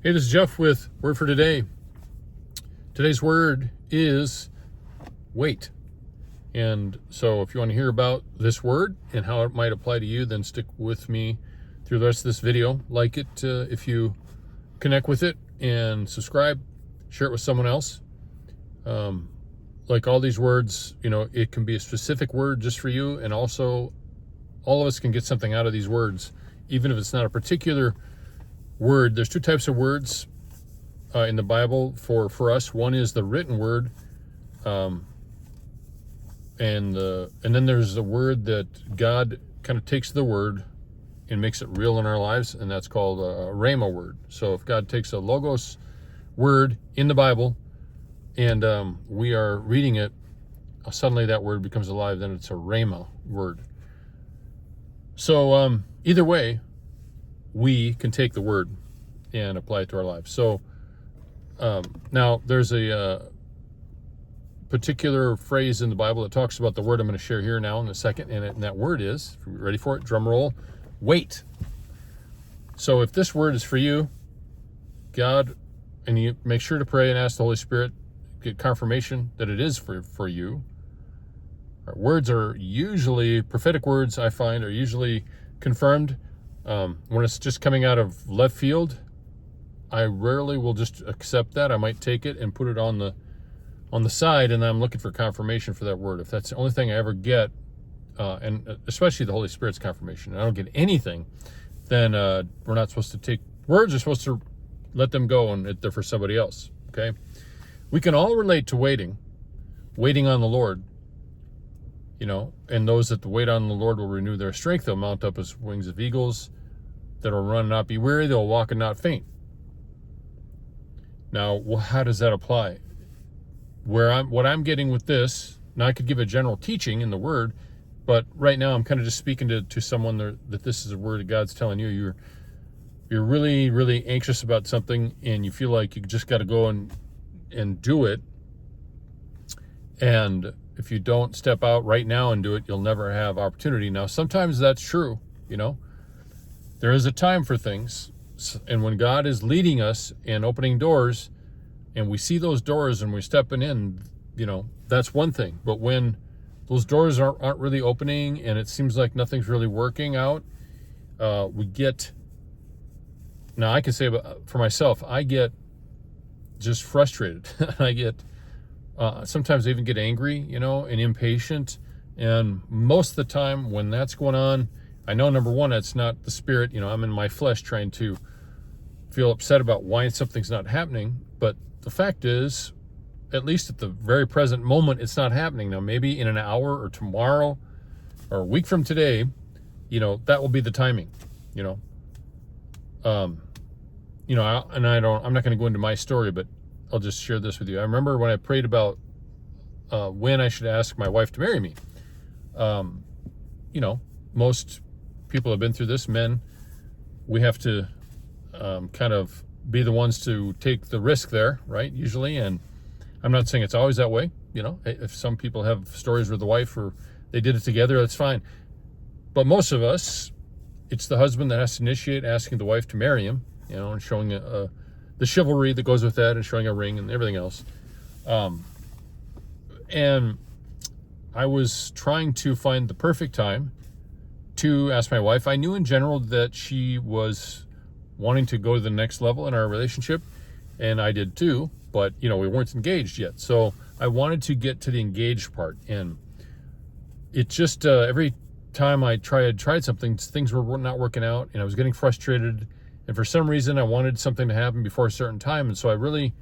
Hey, this is Jeff with Word for Today. Today's word is wait. And so if you want to hear about this word and how it might apply to you, then stick with me through the rest of this video. Like it if you connect with it, and subscribe, share it with someone else. Like all these words, it can be a specific word just for you, and also all of us can get something out of these words, even if it's not a particular word. There's two types of words in the Bible for us. One is the written word, and then there's the word that God kind of takes the word and makes it real in our lives, and that's called a rhema word. So if God takes a logos word in the Bible and we are reading it, suddenly that word becomes alive. Then it's a rhema word. So either way, we can take the word and apply it to our lives. So now there's a particular phrase in the Bible that talks about the word I'm going to share here now in a second, and that word is, if you're ready for it, drum roll, wait. So if this word is for you, God, and you make sure to pray and ask the Holy Spirit, get confirmation that it is for you. Our words are usually, prophetic words I find are usually confirmed. When it's just coming out of left field, I rarely will just accept that. I might take it and put it on the side, and I'm looking for confirmation for that word. If that's the only thing I ever get, and especially the Holy Spirit's confirmation, and I don't get anything, then we're not supposed to take words. We're supposed to let them go, and they're for somebody else. Okay? We can all relate to waiting on the Lord. And those that wait on the Lord will renew their strength. They'll mount up as wings of eagles. That'll run and not be weary. They'll walk and not faint. Now, how does that apply? What I'm getting with this, now I could give a general teaching in the word, but right now I'm kind of just speaking to someone that this is a word that God's telling you. You're really, really anxious about something, and you feel like you just got to go and do it. And if you don't step out right now and do it, you'll never have opportunity. Now, sometimes that's true, There is a time for things. And when God is leading us and opening doors, and we see those doors and we're stepping in, that's one thing. But when those doors aren't really opening and it seems like nothing's really working out, we get, now I can say for myself, I get just frustrated. I get, sometimes I even get angry, and impatient. And most of the time when that's going on, I know, number one, that's not the Spirit. I'm in my flesh trying to feel upset about why something's not happening. But the fact is, at least at the very present moment, it's not happening. Now, maybe in an hour or tomorrow or a week from today, that will be the timing, I'm not going to go into my story, but I'll just share this with you. I remember when I prayed about when I should ask my wife to marry me. Most people have been through this. Men, we have to kind of be the ones to take the risk there, right? Usually, and I'm not saying it's always that way. If some people have stories with the wife or they did it together, that's fine. But most of us, it's the husband that has to initiate asking the wife to marry him, and showing the chivalry that goes with that, and showing a ring and everything else. And I was trying to find the perfect time to ask my wife. I knew in general that she was wanting to go to the next level in our relationship, and I did too, but we weren't engaged yet. So I wanted to get to the engaged part, and it just every time I tried something, things were not working out, and I was getting frustrated, and for some reason I wanted something to happen before a certain time. And so I really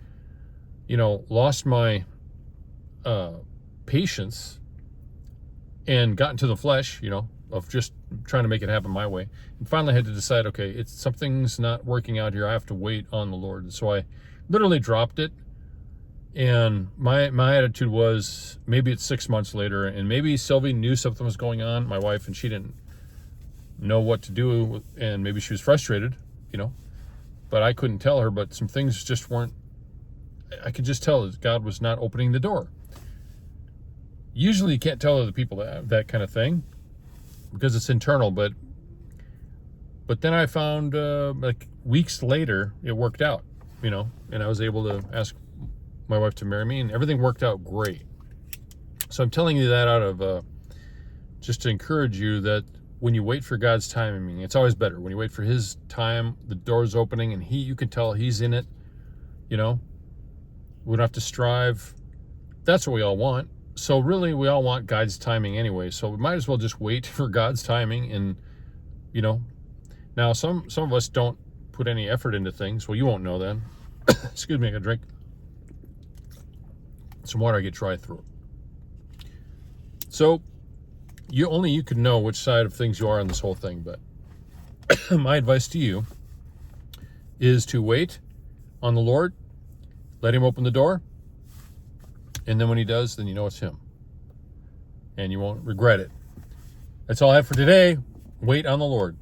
lost my patience and got into the flesh, of just trying to make it happen my way. And finally I had to decide, okay, something's not working out here. I have to wait on the Lord. And so I literally dropped it. And my attitude was, maybe it's 6 months later, and maybe Sylvie knew something was going on, my wife, and she didn't know what to do, and maybe she was frustrated, but I couldn't tell her. But some things just weren't, I could just tell that God was not opening the door. Usually you can't tell other people that kind of thing, because it's internal. But But then I found like weeks later, it worked out, you know, and I was able to ask my wife to marry me, and everything worked out great. So I'm telling you that out of just to encourage you that when you wait for God's timing, it's always better. When you wait for His time, the door's opening, and you can tell He's in it, you know. We don't have to strive. That's what we all want. So really, we all want God's timing anyway. So we might as well just wait for God's timing, and, you know. Now, some of us don't put any effort into things. Well, you won't know then. Excuse me, I got a drink. Some water, I get dry throat. So, you can know which side of things you are on this whole thing, but my advice to you is to wait on the Lord, let Him open the door, and then when He does, then you know it's Him. And you won't regret it. That's all I have for today. Wait on the Lord.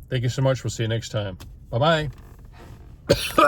Thank you so much. We'll see you next time. Bye-bye.